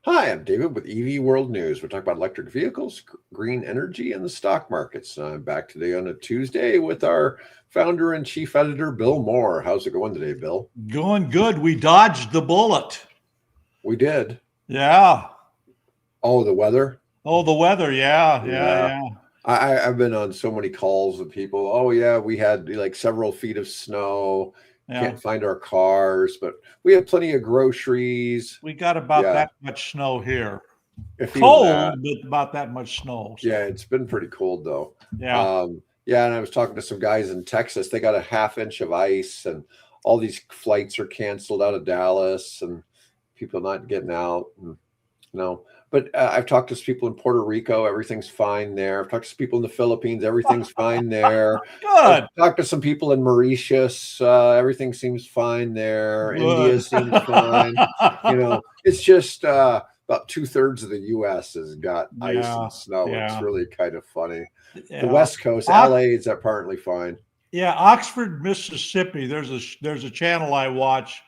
Hi, I'm David with EV World News. We're talking about electric vehicles, green energy, and the stock markets. I'm back today on a Tuesday with our founder and chief editor, Bill Moore. How's it going today, Bill? Going good. We dodged the bullet. We did. Yeah. Oh, the weather? Oh, the weather. Yeah. Yeah. I've been on so many calls with people. Oh, yeah, we had like several feet of snow. Yeah. Can't find our cars, but we had plenty of groceries. We got about that much snow here. Cold, but about that much snow. So. Yeah, it's been pretty cold though. Yeah. Yeah, and I was talking to some guys in Texas. They got a half-inch of ice, and all these flights are canceled out of Dallas, and people not getting out. But I've talked to some people in Puerto Rico. Everything's fine there. I've talked to some people in the Philippines. Everything's fine there. Good. I've talked to some people in Mauritius. Everything seems fine there. Good. India seems fine. It's just about 2/3 of the U.S. has got ice and snow. Yeah. It's really kind of funny. Yeah. The West Coast, LA is apparently fine. Yeah, Oxford, Mississippi. There's a channel I watch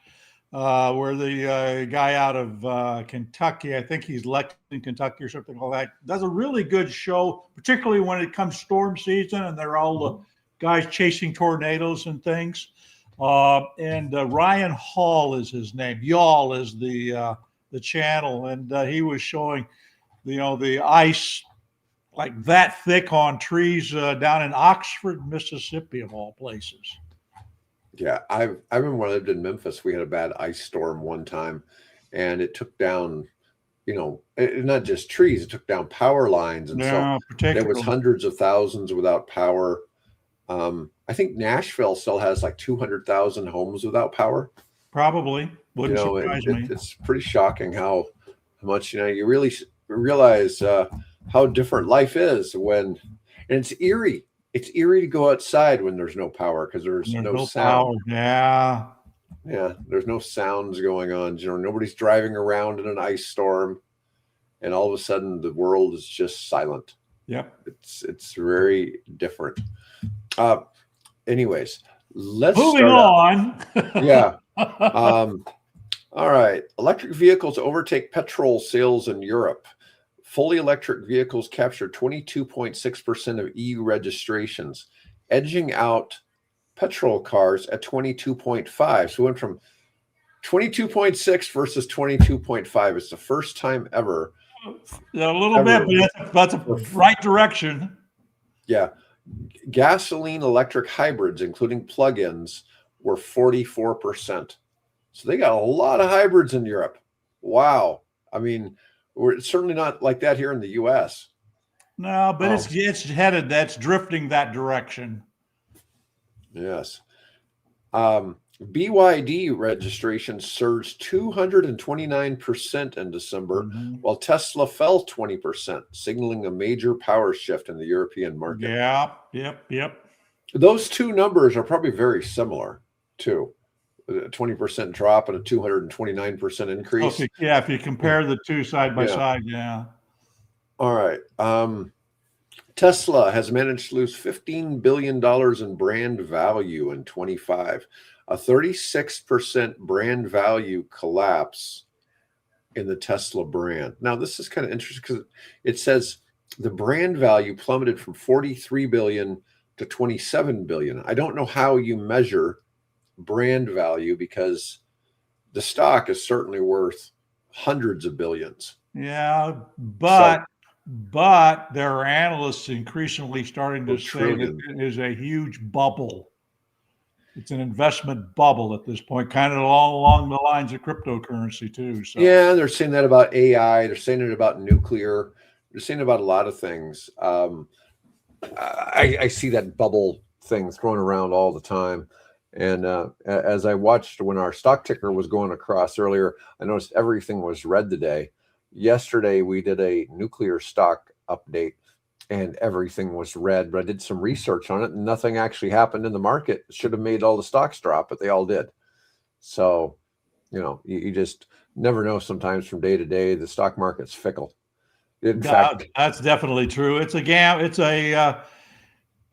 where the guy out of Kentucky, I think he's Lexington, Kentucky or something like that, does a really good show, particularly when it comes storm season and they're all the guys chasing tornadoes and things. And Ryan Hall is his name. Y'all is the channel, and he was showing, the ice like that thick on trees down in Oxford, Mississippi, of all places. Yeah, I remember when I lived in Memphis, we had a bad ice storm one time, and it took down, not just trees, it took down power lines, and so there was hundreds of thousands without power. I think Nashville still has like 200,000 homes without power. Probably. Wouldn't surprise me. It's pretty shocking how much, you really realize how different life is and it's eerie. It's eerie to go outside when there's no power because there's no sound. Power. Yeah. There's no sounds going on. Nobody's driving around in an ice storm, and all of a sudden the world is just silent. Yep. It's very different. Anyways, let's moving on. Yeah. All right. Electric vehicles overtake petrol sales in Europe. Fully electric vehicles capture 22.6% of EU registrations, edging out petrol cars at 22.5. So we went from 22.6 versus 22.5. It's the first time ever. A little bit, but that's a right direction. Yeah. Gasoline electric hybrids, including plug-ins, were 44%. So they got a lot of hybrids in Europe. Wow. I mean, we're certainly not like that here in the U.S. No, but it's headed. That's drifting that direction. Yes. BYD registration surged 229% in December, while Tesla fell 20%, signaling a major power shift in the European market. Yeah. Yep. Those two numbers are probably very similar too. A 20% drop and a 229% increase. Okay, if you compare the two side by side, yeah. All right. Tesla has managed to lose $15 billion in brand value in 25, a 36% brand value collapse in the Tesla brand. Now, this is kind of interesting because it says the brand value plummeted from 43 billion to 27 billion. I don't know how you measure brand value because the stock is certainly worth hundreds of billions. Yeah, but there are analysts increasingly starting to say that it is a huge bubble. It's an investment bubble at this point, kind of along the lines of cryptocurrency too. So yeah, they're saying that about AI. They're saying it about nuclear. They're saying about a lot of things. I see that bubble thing thrown around all the time. And as I watched when our stock ticker was going across earlier, I noticed everything was red today. Yesterday, we did a nuclear stock update and everything was red, but I did some research on it and nothing actually happened in the market. It should have made all the stocks drop, but they all did. So, you just never know sometimes from day to day. The stock market's fickle. In fact, that's definitely true. It's a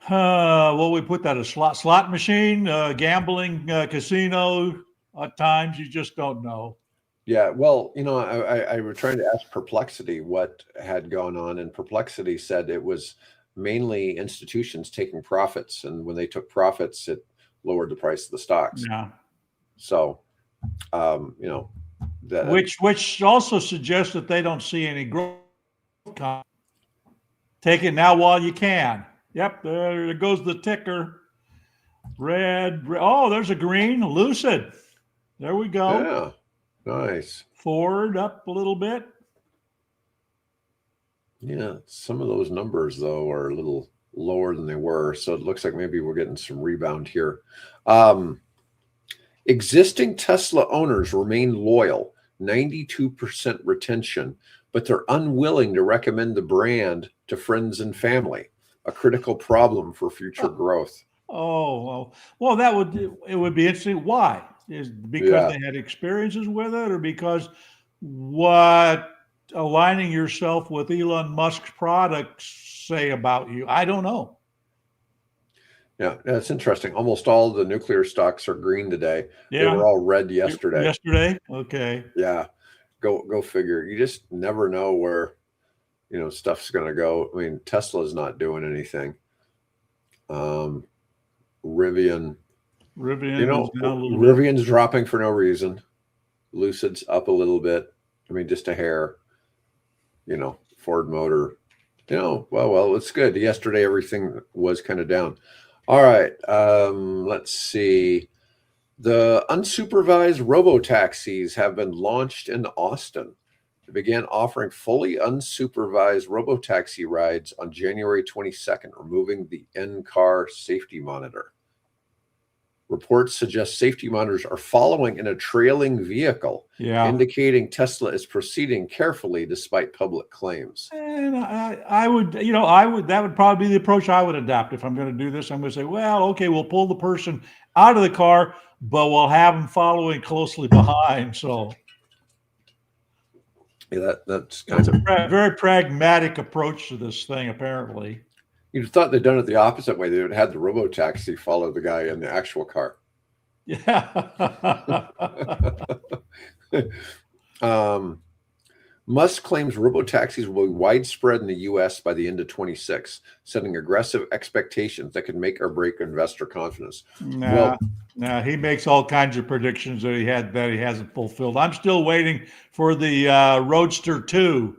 well, we put that a slot machine, gambling casino. At times, you just don't know. Yeah, well, I was trying to ask Perplexity what had gone on, and Perplexity said it was mainly institutions taking profits, and when they took profits, it lowered the price of the stocks. Yeah. So, that Which also suggests that they don't see any growth coming. Take it now while you can. Yep, there goes the ticker. Red. Oh, there's a green. Lucid. There we go. yeah, nice. Forward up a little bit. Yeah, some of those numbers though are a little lower than they were, so it looks like maybe we're getting some rebound here. Existing Tesla owners remain loyal, 92% retention, but they're unwilling to recommend the brand to friends and family, a critical problem for future growth. Oh, well, it would be interesting. Why? Is because Yeah. they had experiences with it, or because what aligning yourself with Elon Musk's products say about you? I don't know. Yeah, that's interesting. Almost all the nuclear stocks are green today. They Yeah, were all red yesterday. yesterday. Okay. Yeah, go figure. You just never know where stuff's going to go. I mean, Tesla's not doing anything. Rivian, Rivian is down a little bit. Rivian's dropping for no reason. Lucid's up a little bit. I mean, just a hair. Ford Motor. Well, it's good. Yesterday, everything was kind of down. All right. Let's see. The unsupervised robo-taxis have been launched in Austin. They began offering fully unsupervised robo-taxi rides on January 22nd, removing the in-car safety monitor. Reports suggest safety monitors are following in a trailing vehicle, indicating Tesla is proceeding carefully despite public claims. And I would, that would probably be the approach I would adopt if I'm going to do this. I'm going to say, well, okay, we'll pull the person out of the car, but we'll have them following closely behind. So, yeah, that's kind of a very pragmatic approach to this thing, apparently. You'd thought they'd done it the opposite way. They would have had the robo-taxi follow the guy in the actual car. Yeah. Musk claims robo-taxis will be widespread in the U.S. by the end of 26, setting aggressive expectations that could make or break investor confidence. Nah, he makes all kinds of predictions that he hasn't fulfilled. I'm still waiting for the Roadster 2.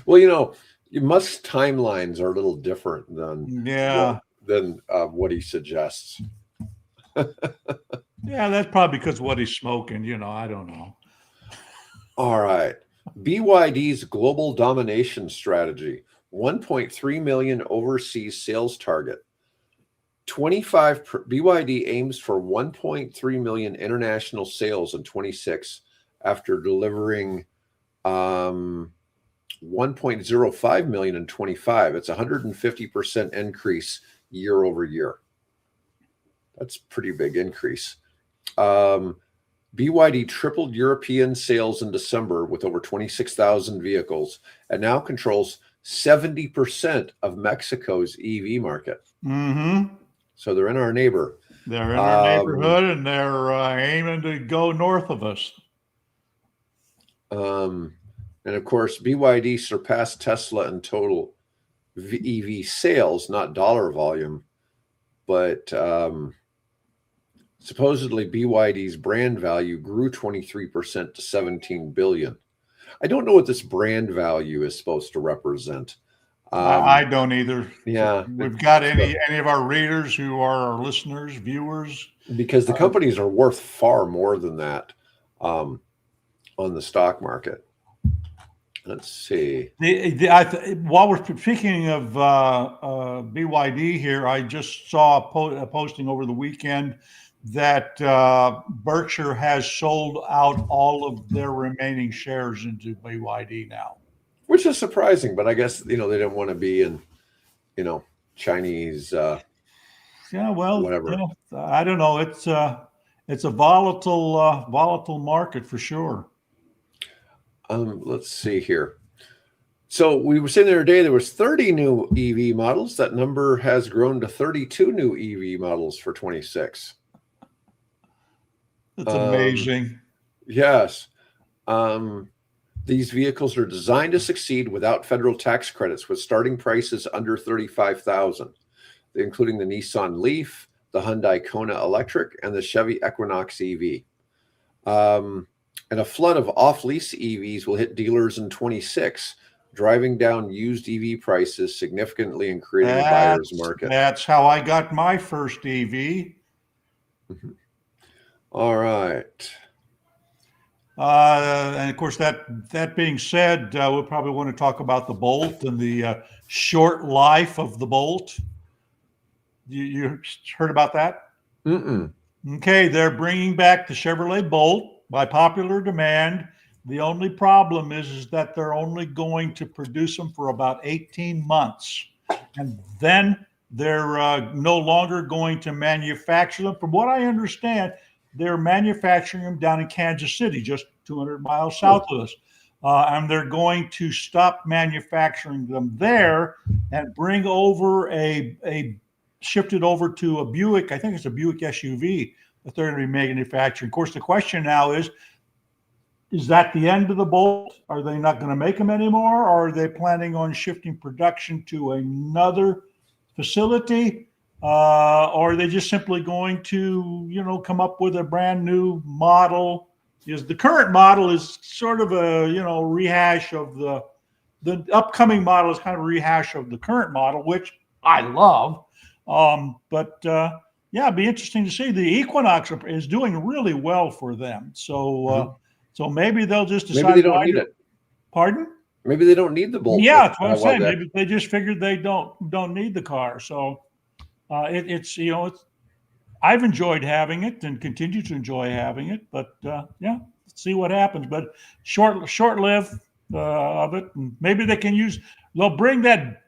Well, Musk's timelines are a little different than what he suggests. Yeah, that's probably because of what he's smoking. I don't know. All right. BYD's global domination strategy, 1.3 million overseas sales target. BYD aims for 1.3 million international sales in 26 after delivering 1.05 million in 25. It's 150% increase year over year. That's a pretty big increase. BYD tripled European sales in December with over 26,000 vehicles and now controls 70% of Mexico's EV market. Mm-hmm. So they're in our neighbor. They're in our neighborhood, and they're aiming to go north of us. And of course, BYD surpassed Tesla in total EV sales, not dollar volume, but supposedly BYD's brand value grew 23% to 17 billion. I don't know what this brand value is supposed to represent. I don't either. Yeah. We've got any of our readers who are our listeners, viewers? Because the companies are worth far more than that on the stock market. Let's see. While we're speaking of BYD here, I just saw a posting over the weekend that Berkshire has sold out all of their remaining shares into BYD now. Which is surprising, but I guess, they didn't want to be in, Chinese. Whatever. I don't know. It's a volatile market for sure. Let's see here. So we were saying the other day there was 30 new EV models. That number has grown to 32 new EV models for 26. That's amazing. Yes. These vehicles are designed to succeed without federal tax credits, with starting prices under $35,000, including the Nissan Leaf, the Hyundai Kona Electric, and the Chevy Equinox EV. And a flood of off-lease EVs will hit dealers in 26, driving down used EV prices significantly and creating a buyer's market. That's how I got my first EV. All right. And of course, that being said, we'll probably want to talk about the Bolt and the short life of the Bolt. You heard about that? Mm-mm. Okay, they're bringing back the Chevrolet Bolt by popular demand. The only problem is that they're only going to produce them for about 18 months. And then they're no longer going to manufacture them. From what I understand, they're manufacturing them down in Kansas City, just 200 miles south of us. And they're going to stop manufacturing them there and bring over shift it over to a Buick. I think it's a Buick SUV that they're going to be manufacturing. Of course, the question now is that the end of the Bolt? Are they not going to make them anymore? Or are they planning on shifting production to another facility? Or are they just simply going to, come up with a brand new model? Because the current model is sort of a, rehash of the upcoming model is kind of a rehash of the current model, which I love. Yeah, it'd be interesting to see. The Equinox is doing really well for them. So, so maybe they'll just decide. Maybe they don't need it. Pardon? Maybe they don't need the Bolt. Yeah, that's what I'm saying. Maybe they just figured they don't need the car. So, it's I've enjoyed having it and continue to enjoy having it. But yeah, let's see what happens. But short lived of it, and maybe they'll bring that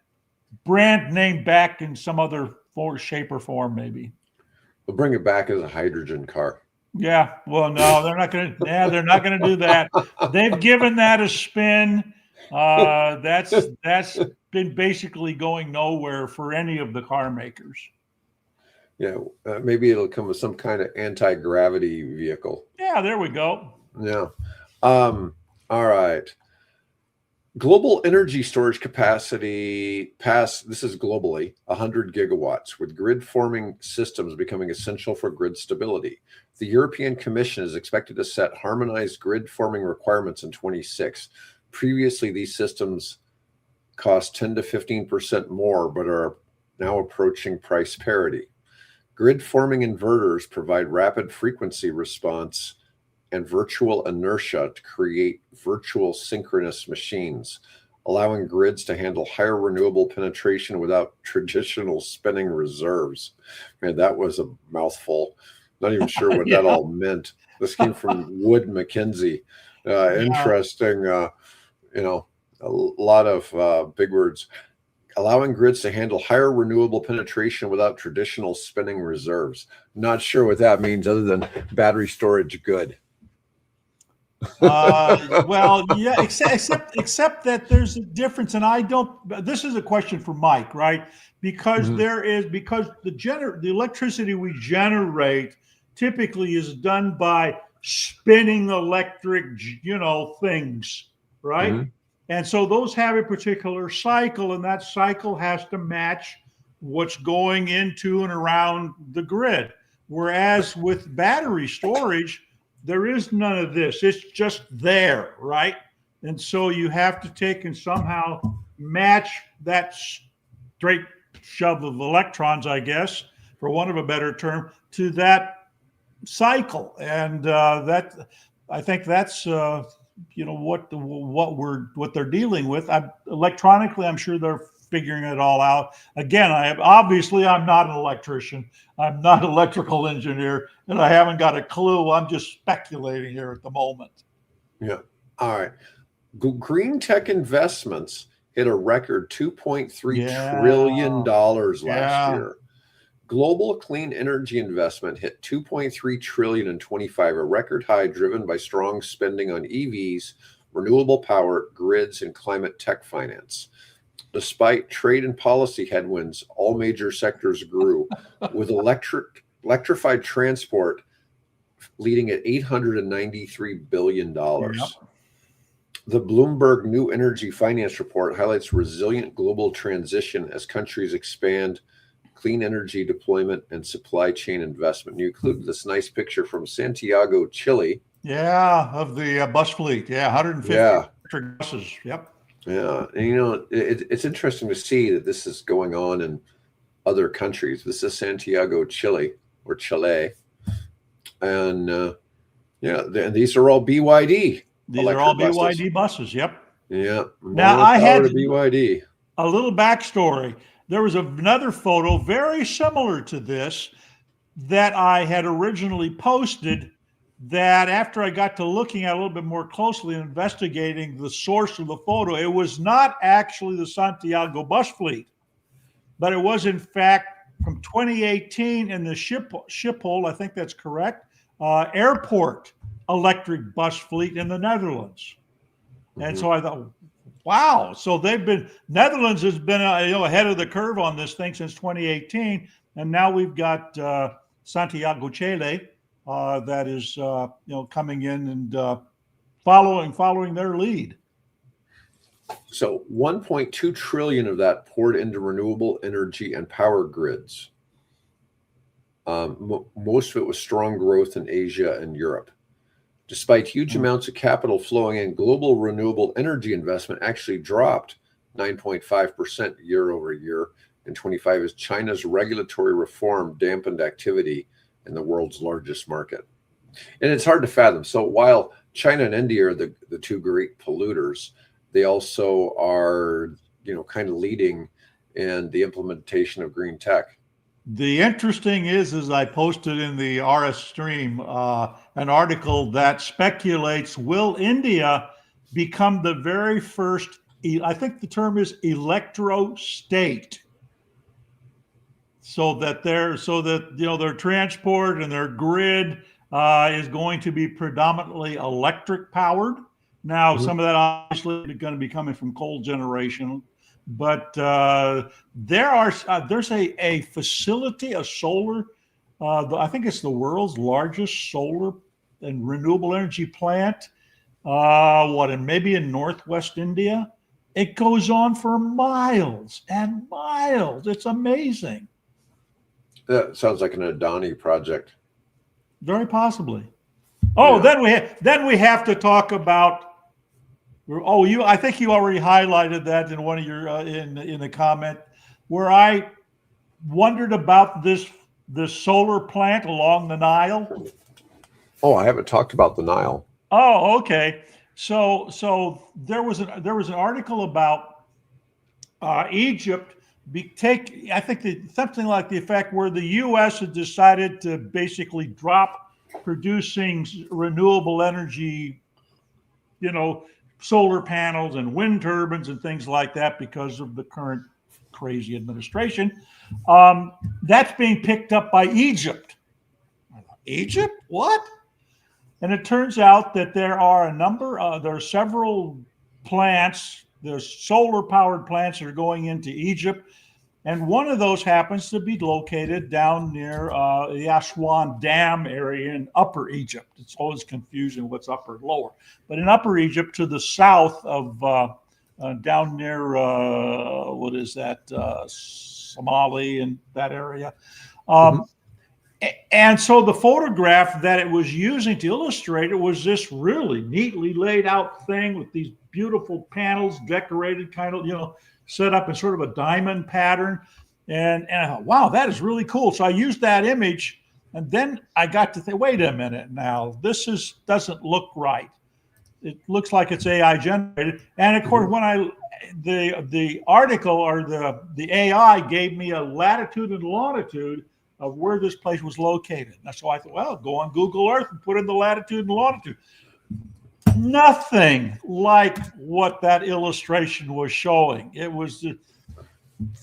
brand name back in some other shape or form, maybe. We'll bring it back as a hydrogen car. Yeah. Well, no, they're not going to. Yeah, they're not going to do that. They've given that a spin. That's been basically going nowhere for any of the car makers. Yeah, maybe it'll come with some kind of anti-gravity vehicle. Yeah, there we go. Yeah. All right. Global energy storage capacity this is globally, 100 gigawatts, with grid forming systems becoming essential for grid stability. The European Commission is expected to set harmonized grid forming requirements in 26. Previously, these systems cost 10 to 15% more, but are now approaching price parity. Grid forming inverters provide rapid frequency response and virtual inertia to create virtual synchronous machines, allowing grids to handle higher renewable penetration without traditional spinning reserves. Man, that was a mouthful. Not even sure what that all meant. This came from Wood Mackenzie. Interesting, a lot of big words. Allowing grids to handle higher renewable penetration without traditional spinning reserves. Not sure what that means other than battery storage good. Well, yeah, except that there's a difference, and this is a question for Mike, right? Because the electricity we generate typically is done by spinning electric, things, right? Mm-hmm. And so those have a particular cycle, and that cycle has to match what's going into and around the grid. Whereas with battery storage, there is none of this. It's just there, right? And so you have to take and somehow match that straight shove of electrons, I guess, for want of a better term, to that cycle. And I think that's what they're dealing with. Electronically, I'm sure they're figuring it all out. Again, I'm not an electrician. I'm not an electrical engineer, and I haven't got a clue. I'm just speculating here at the moment. Yeah. All right. Green tech investments hit a record $2.3 trillion last year. Global clean energy investment hit $2.3 trillion in 25, a record high driven by strong spending on EVs, renewable power, grids, and climate tech finance. Despite trade and policy headwinds, all major sectors grew, with electrified transport leading at $893 billion. Yep. The Bloomberg New Energy Finance Report highlights resilient global transition as countries expand clean energy deployment and supply chain investment. You include this nice picture from Santiago, Chile. Yeah, of the bus fleet. Yeah, 150 electric buses. Yep. Yeah, and it's interesting to see that this is going on in other countries. This is Santiago, Chile, or Chile, and these are all BYD. These are all BYD buses. Yep. Yeah. Now I had BYD. A little backstory. There was another photo very similar to this that I had originally posted, that after I got to looking at it a little bit more closely and investigating the source of the photo, it was not actually the Santiago bus fleet, but it was in fact from 2018 in the Schiphol, I think that's correct, airport electric bus fleet in the Netherlands. And so I thought, wow. So Netherlands has been ahead of the curve on this thing since 2018. And now we've got Santiago, Chile, that is coming in and following their lead. So 1.2 trillion of that poured into renewable energy and power grids. Most of it was strong growth in Asia and Europe. Despite huge amounts of capital flowing in, global renewable energy investment actually dropped 9.5% year over year in 25 as China's regulatory reform dampened activity in the world's largest market. And it's hard to fathom. So while China and India are the two great polluters, they also are, kind of leading in the implementation of green tech. The interesting is I posted in the RS stream an article that speculates, will India become the very first, I think the term is electro state, so that their transport and their grid is going to be predominantly electric powered. Now, some of that obviously is going to be coming from coal generation. But there's a facility, a solar, I think it's the world's largest solar and renewable energy plant, maybe in Northwest India. It goes on for miles and miles. It's amazing. That sounds like an Adani project. Very possibly. Oh, yeah. then we have to talk about. Oh, I think you already highlighted that in one of your in the comment, where I wondered about this solar plant along the Nile. Oh, I haven't talked about the Nile. Oh, okay. So there was an article about Egypt. I think something like the effect where the U.S. had decided to basically drop producing renewable energy, solar panels and wind turbines and things like that because of the current crazy administration. That's being picked up by Egypt. Egypt? What? And it turns out that there are several plants, there's solar powered plants that are going into Egypt. And one of those happens to be located down near the Aswan Dam area in Upper Egypt. It's always confusing what's upper and lower. But in Upper Egypt, to the south of down near, Somali and that area. And so the photograph that it was using to illustrate it was this really neatly laid out thing with these beautiful panels decorated kind of, set up in sort of a diamond pattern. And I thought, wow, that is really cool. So I used that image, and then I got to think, wait a minute now, this doesn't look right. It looks like it's AI generated. And of course, when the article or the AI gave me a latitude and longitude of where this place was located. And so I thought, well, go on Google Earth and put in the latitude and longitude. Nothing like what that illustration was showing. It was the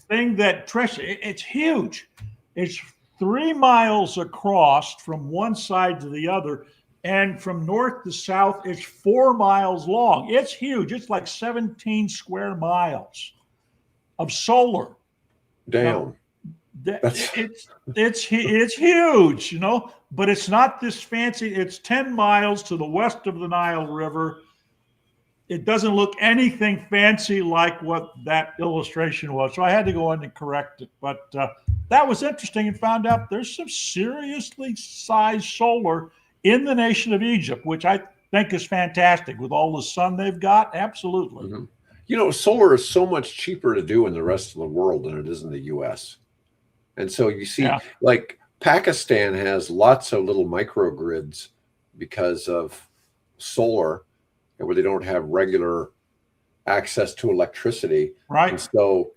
thing that it's huge. It's 3 miles across from one side to the other, and from north to south, it's 4 miles long. It's huge. It's like 17 square miles of solar. Damn. That's It's huge, but it's not this fancy. It's 10 miles to the west of the Nile River. It doesn't look anything fancy like what that illustration was. So I had to go in and correct it. But that was interesting, and found out there's some seriously sized solar in the nation of Egypt, which I think is fantastic with all the sun they've got. Absolutely. Mm-hmm. Solar is so much cheaper to do in the rest of the world than it is in the US. And so you see, like Pakistan has lots of little microgrids because of solar, where they don't have regular access to electricity. Right. And so,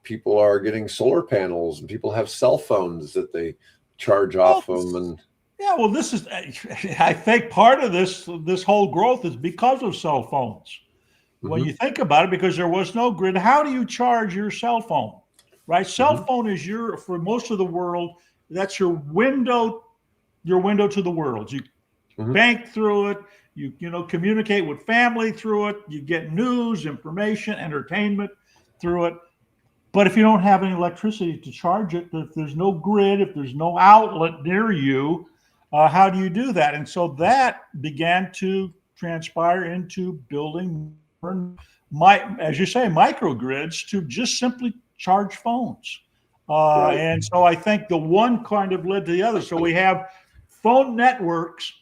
people are getting solar panels, and people have cell phones that they charge off them. And this is, I think part of this whole growth is because of cell phones. When you think about it, because there was no grid, how do you charge your cell phone? Right? Cell phone is for most of the world, that's your window to the world. You bank through it. You communicate with family through it. You get news, information, entertainment through it. But if you don't have any electricity to charge it, if there's no grid, if there's no outlet near you, how do you do that? And so that began to transpire into building, as you say, microgrids to just simply charge phones. And so I think the one kind of led to the other. So we have phone networks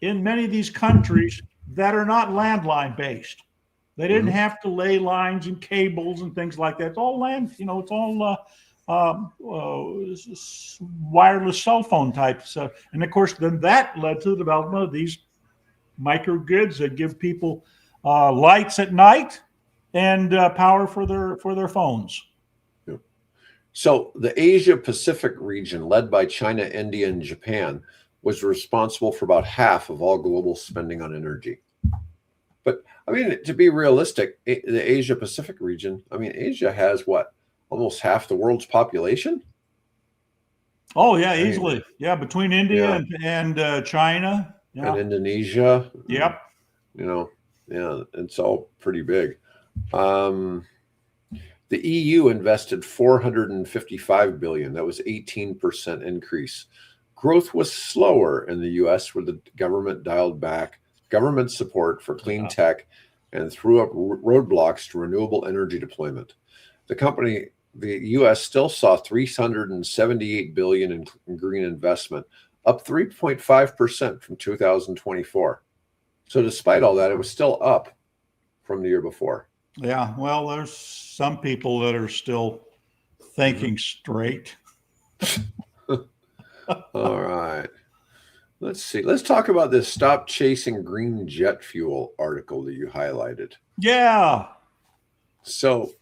in many of these countries that are not landline based. They didn't have to lay lines and cables and things like that. It's all it's all wireless cell phone types. And of course, then that led to the development of these microgrids that give people lights at night and power for their phones. So the Asia Pacific region, led by China, India, and Japan, was responsible for about half of all global spending on energy. But I mean, to be realistic, the Asia Pacific region, Asia has what, almost half the world's population? Oh yeah, easily. Between India and China. And Indonesia. Yep. It's all pretty big. The EU invested $455 billion. That was 18% increase. Growth was slower in the U.S., where the government dialed back government support for clean tech and threw up roadblocks to renewable energy deployment. The U.S. still saw $378 billion in green investment, up 3.5% from 2024. So despite all that, it was still up from the year before. Yeah, well, there's some people that are still thinking straight. All right. Let's see. Let's talk about this Stop Chasing Green Jet Fuel article that you highlighted. Yeah. So,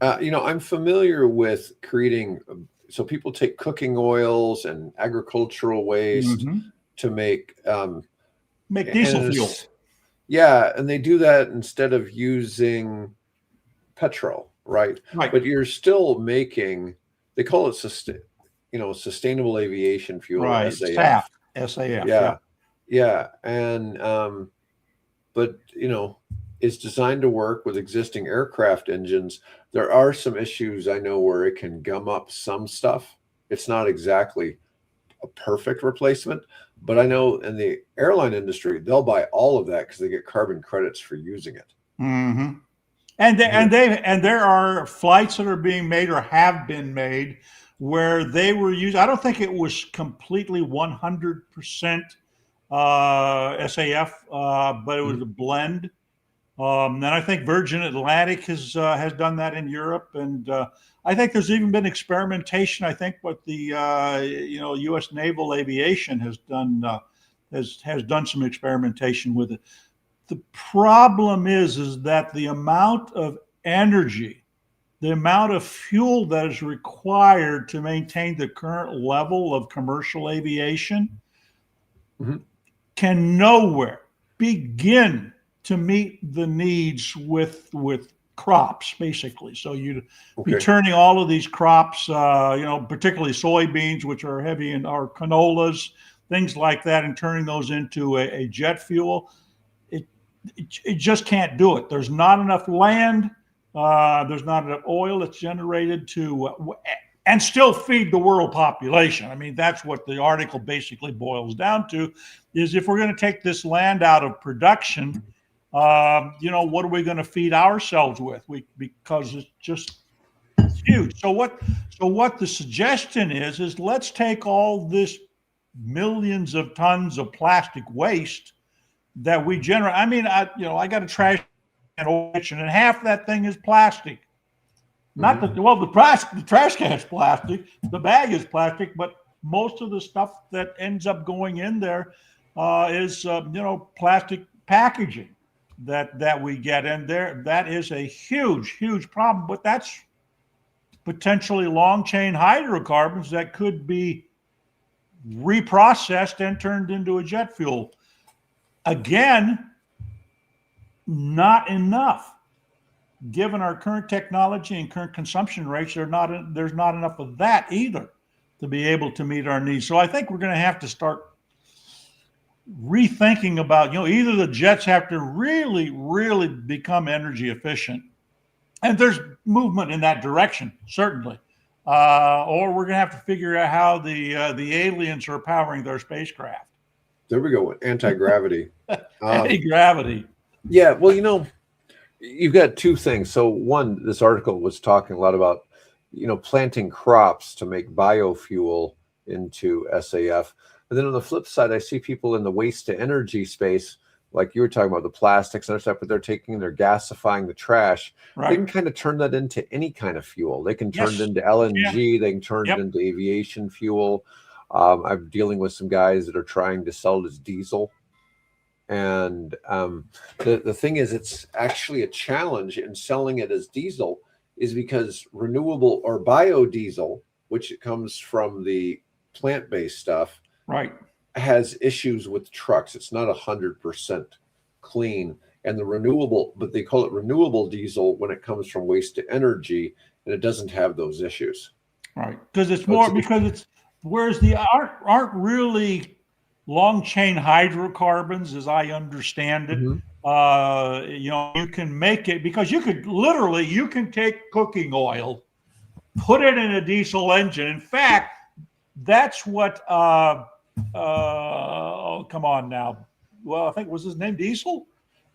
I'm familiar with creating, so people take cooking oils and agricultural waste to make diesel fuel. Yeah, and they do that instead of using petrol, right? But you're still making, they call it sustainable aviation fuel, right? SAF. SAF. Yeah, and but it's designed to work with existing aircraft engines. There are some issues I know where it can gum up some stuff. It's not exactly a perfect replacement, but I know in the airline industry they'll buy all of that because they get carbon credits for using it. And there are flights that are being made or have been made where they were used. I don't think it was completely 100% SAF, but it was a blend. And I think Virgin Atlantic has done that in Europe, and I think there's even been experimentation. I think what the U.S. Naval Aviation has done has done some experimentation with it. The problem is that the amount of energy, the amount of fuel that is required to maintain the current level of commercial aviation can nowhere begin to meet the needs with crops, basically. So you'd be turning all of these crops, particularly soybeans, which are heavy in our canolas, things like that, and turning those into a jet fuel. It just can't do it. There's not enough land. There's not enough oil that's generated to and still feed the world population. I mean, that's what the article basically boils down to, is if we're going to take this land out of production, what are we going to feed ourselves with? Because it's huge. So what the suggestion is let's take all this millions of tons of plastic waste that we generate. I mean, I got a trash can, and half that thing is plastic. Not that, well, the trash can is plastic, the bag is plastic, but most of the stuff that ends up going in there is plastic packaging that we get in there. That is a huge problem, but that's potentially long chain hydrocarbons that could be reprocessed and turned into a jet fuel. Again, not enough. Given our current technology and current consumption rates, there's not enough of that either to be able to meet our needs. So I think we're going to have to start rethinking about, either the jets have to really become energy efficient, and there's movement in that direction, certainly, or we're going to have to figure out how the aliens are powering their spacecraft. There we go. Anti-gravity. Anti-gravity. Yeah. Well, you've got two things. So one, this article was talking a lot about, planting crops to make biofuel into SAF. And then on the flip side, I see people in the waste to energy space, like you were talking about the plastics and other stuff, but they're gasifying the trash. Right. They can kind of turn that into any kind of fuel. They can turn it into LNG. They can turn it into aviation fuel. I'm dealing with some guys that are trying to sell it as diesel. And the thing is, it's actually a challenge in selling it as diesel, is because renewable or biodiesel, which comes from the plant-based stuff, right, has issues with trucks. It's not 100% clean. And the renewable, but they call it renewable diesel when it comes from waste to energy, and it doesn't have those issues. Right, because whereas aren't really long chain hydrocarbons, as I understand it. You can make it, because you can take cooking oil, put it in a diesel engine. In fact, that's what come on now. Well, I think, was his name Diesel?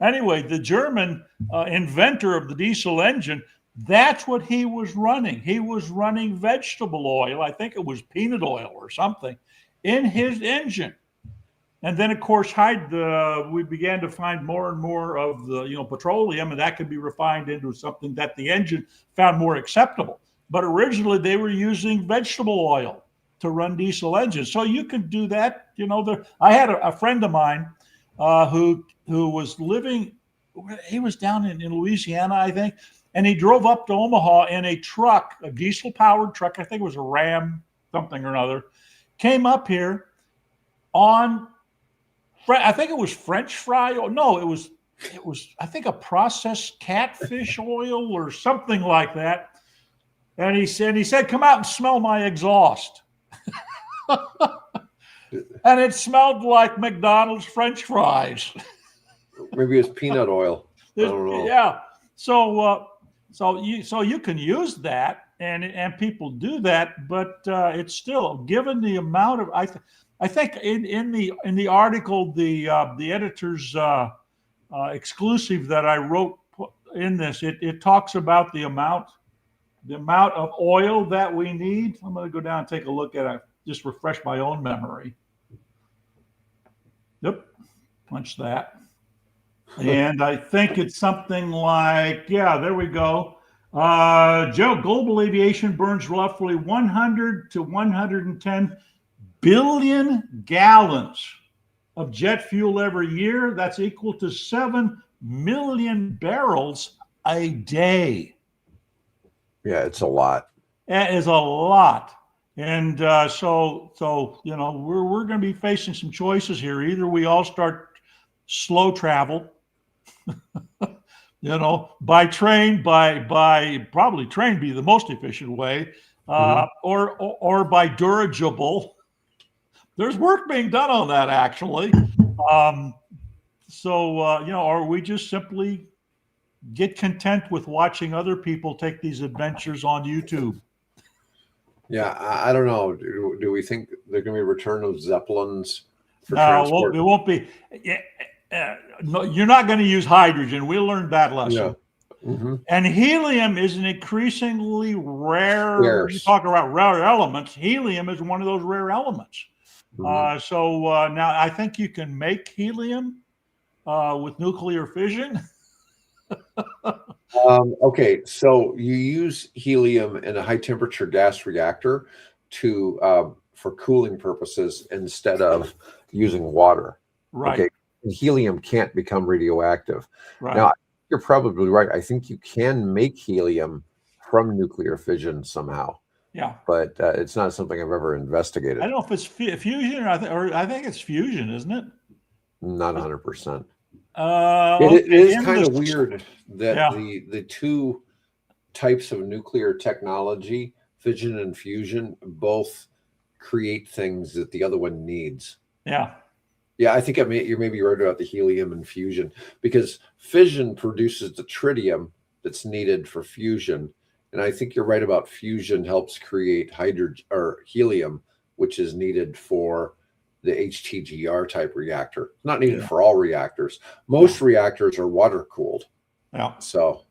Anyway, the German inventor of the diesel engine, that's what he was running. He was running vegetable oil. I think it was peanut oil or something in his engine. And then, of course, we began to find more and more of the petroleum, and that could be refined into something that the engine found more acceptable. But originally, they were using vegetable oil to run diesel engines. So you could do that. I had a friend of mine who was living. He was down in Louisiana, I think, and he drove up to Omaha in a truck, a diesel-powered truck. I think it was a Ram something or another. Came up here on, I think it was French fry. No, it was I think a processed catfish oil or something like that. And he said, "Come out and smell my exhaust." And it smelled like McDonald's French fries. Maybe it's peanut oil. I don't know. Yeah. So you can use that, and people do that, but it's still, given the amount of, I think in the article, the editor's exclusive that I wrote in this, it talks about the amount of oil that we need. I'm going to go down and take a look at it, just refresh my own memory. Yep, punch that. And I think it's something like, there we go. Global aviation burns roughly 100 to 110 billion gallons of jet fuel every year. That's equal to 7 million barrels a day. Yeah, it's a lot. That is a lot. And so we're going to be facing some choices here. Either we all start slow travel, by train, by probably train be the most efficient way, or by dirigible. There's work being done on that, actually. Or we just simply get content with watching other people take these adventures on YouTube. Yeah, I don't know. Do we think there's going to be a return of Zeppelins for No, transport? it won't be. No, you're not going to use hydrogen. We learned that Yeah. lesson. Mm-hmm. And helium is an increasingly rare, when you Scarce. talk about rare elements, helium is one of those rare elements. Mm-hmm. Now I think you can make helium with nuclear fission. Okay, so you use helium in a high temperature gas reactor to for cooling purposes instead of using water. Right, Okay, helium can't become radioactive. right. Now, you're probably right. I think you can make helium from nuclear fission somehow, Yeah. but it's not something I've ever I investigated. don't know if it's fusion or I think it's fusion, isn't it? Not 100%. It Okay. is kind of weird that Yeah, the two types of nuclear technology, fission and fusion, both create things that the other one needs. yeah, Yeah, I think you're maybe right about the helium and fusion because fission produces the tritium that's needed for fusion, and I think you're right about fusion helps create hydrogen or helium, which is needed for the HTGR type reactor. It's not needed yeah, for all reactors. yeah, Most reactors are water cooled, yeah, so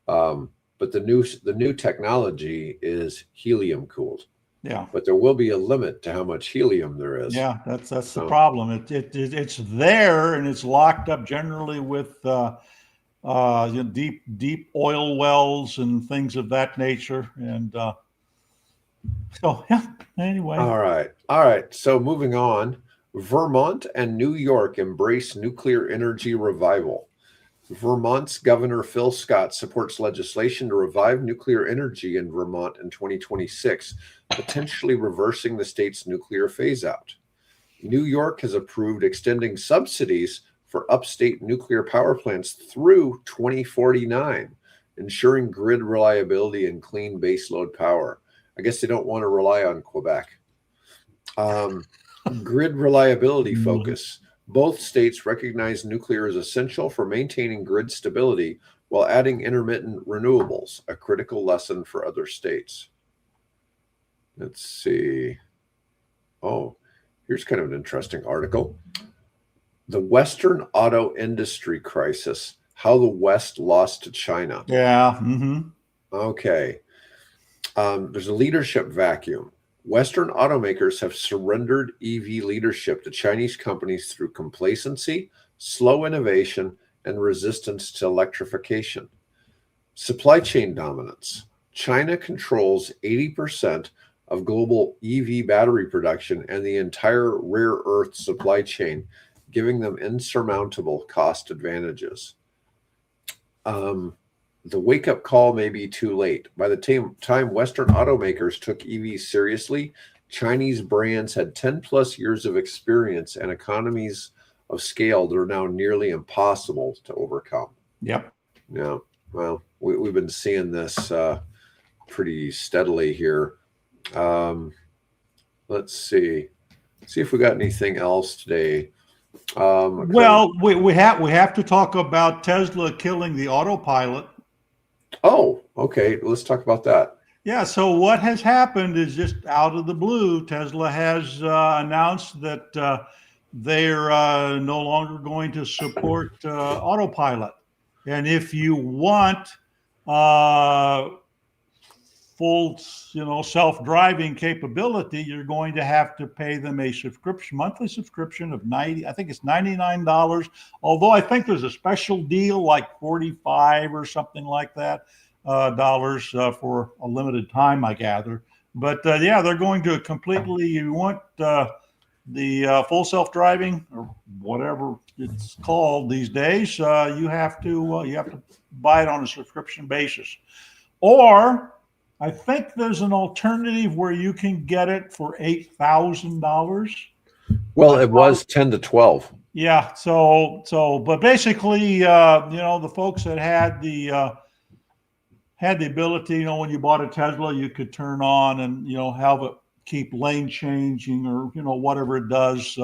but the new technology is helium cooled. yeah. But there will be a limit to how much helium there is. Yeah, that's the So problem. It's there and it's locked up generally with deep oil wells and things of that nature. And so yeah. Anyway, all right. So moving on, Vermont and New York embrace nuclear energy revival. Vermont's Governor Phil Scott supports legislation to revive nuclear energy in Vermont in 2026, potentially reversing the state's nuclear phase out. New York has approved extending subsidies for upstate nuclear power plants through 2049, ensuring grid reliability and clean baseload power. I guess they don't want to rely on Quebec. Um, Grid reliability focus. Both states recognize nuclear as essential for maintaining grid stability while adding intermittent renewables, a critical lesson for other states. Let's see. Oh, here's kind of an interesting article. The Western auto industry crisis, how the West lost to China. yeah, mm-hmm. Okay. There's a leadership vacuum. Western automakers have surrendered EV leadership to Chinese companies through complacency, slow innovation, and resistance to electrification. Supply chain dominance. China controls 80% of global EV battery production and the entire rare earth supply chain, giving them insurmountable cost advantages. The wake-up call may be too late. By the time Western automakers took EVs seriously, Chinese brands had 10 plus years of experience and economies of scale that are now nearly impossible to overcome. Yep. Yeah, well, we've been seeing this pretty steadily here. Let's see if we got anything else today. Well, we have to talk about Tesla killing the autopilot. Oh, okay. Let's talk about that. Yeah, so what has happened is just out of the blue, Tesla has announced that they're no longer going to support autopilot. And if you want full, self-driving capability, you're going to have to pay them a monthly subscription of I think it's $99. Although I think there's a special deal like 45 or something like that dollars for a limited time, I gather. But yeah, they're going to completely. You want the full self-driving or whatever it's called these days? You have to buy it on a subscription basis, or I think there's an alternative where you can get it for $8,000. Well, it was 10 to 12. Yeah. But basically, the folks that had the ability, when you bought a Tesla, you could turn on and, have it keep lane changing or, whatever it does.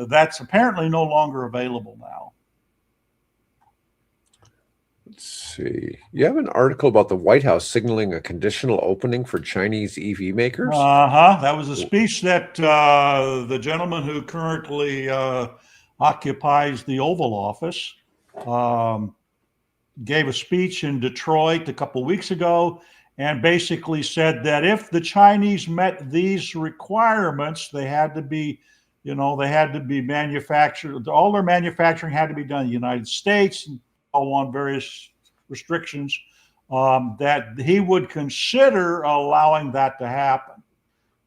That's apparently no longer available now. Let's see. You have an article about the White House signaling a conditional opening for Chinese EV makers? That was a speech that the gentleman who currently occupies the Oval Office um, gave a speech in Detroit a couple of weeks ago and basically said that if the Chinese met these requirements, they had to be, they had to be manufactured. All their manufacturing had to be done in the United States and all on various restrictions. That he would consider allowing that to happen.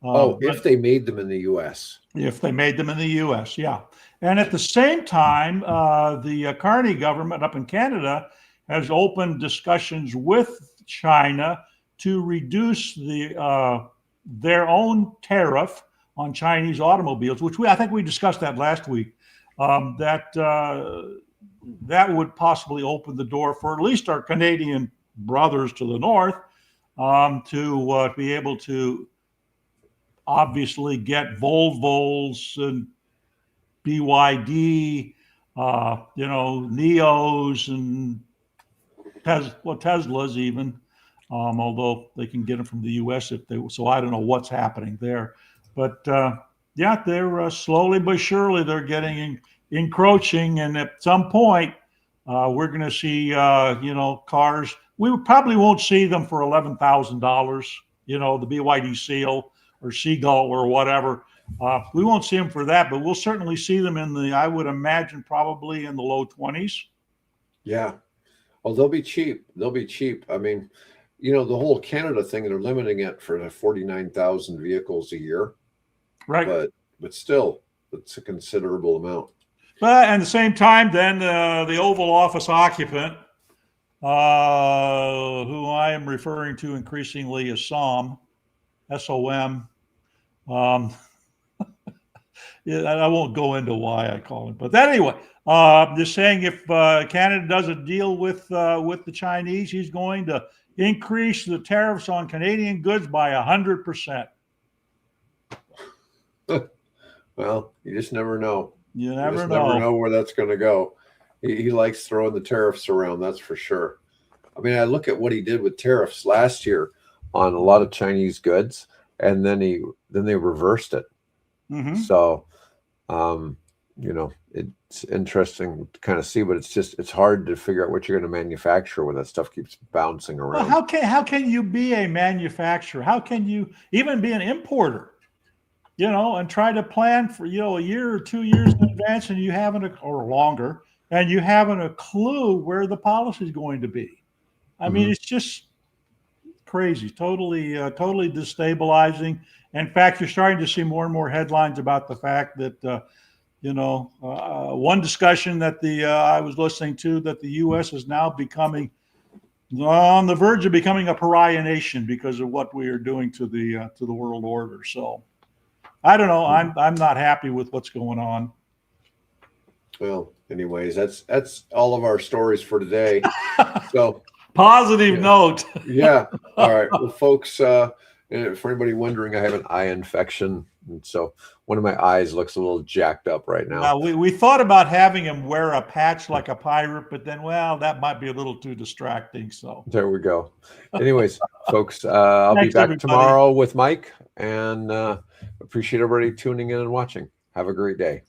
If they made them in the U.S. If they made them in the U.S., yeah. And at the same time, the Carney government up in Canada has opened discussions with China to reduce their own tariff on Chinese automobiles, which I think we discussed that last week. That would possibly open the door for at least our Canadian brothers to the north to be able to obviously get Volvos and BYD, Neos and Teslas even, although they can get them from the U.S. if they. So I don't know what's happening there, but yeah, they're slowly but surely they're getting encroaching, and at some point we're going to see cars. We probably won't see them for $11,000. The BYD Seal or Seagull or whatever. We won't see them for that, but we'll certainly see them I would imagine, probably in the low 20s. Yeah. Well, they'll be cheap. They'll be cheap. I mean, the whole Canada thing, they're limiting it for 49,000 vehicles a year. Right. But still, it's a considerable amount. But at the same time, then the Oval Office occupant, who I am referring to increasingly as SOM, S-O-M, I won't go into why I call it, but anyway, just saying if Canada does a deal with the Chinese, he's going to increase the tariffs on Canadian goods by 100%. Well, you just never know. You never never know where that's going to go. He likes throwing the tariffs around, that's for sure. I mean, I look at what he did with tariffs last year on a lot of Chinese goods, and then they reversed it. Mm-hmm. So, it's interesting to kind of see, but it's hard to figure out what you're going to manufacture when that stuff keeps bouncing around. Well, how can you be a manufacturer? How can you even be an importer? And try to plan for, a year or 2 years in advance, and you haven't, or longer, and you haven't a clue where the policy is going to be. I mean, it's just crazy, totally destabilizing. In fact, you're starting to see more and more headlines about the fact that, one discussion that I was listening to, that the U.S. is now becoming on the verge of becoming a pariah nation because of what we are doing to the world order. So, I don't know. I'm not happy with what's going on. Well, anyways, that's all of our stories for today. So positive note. Yeah. All right. Well, folks, for anybody wondering, I have an eye infection, and so one of my eyes looks a little jacked up right now. Now, we thought about having him wear a patch like a pirate, but then, that might be a little too distracting. So there we go. Anyways, folks, I'll be back tomorrow with Mike, and appreciate everybody tuning in and watching. Have a great day.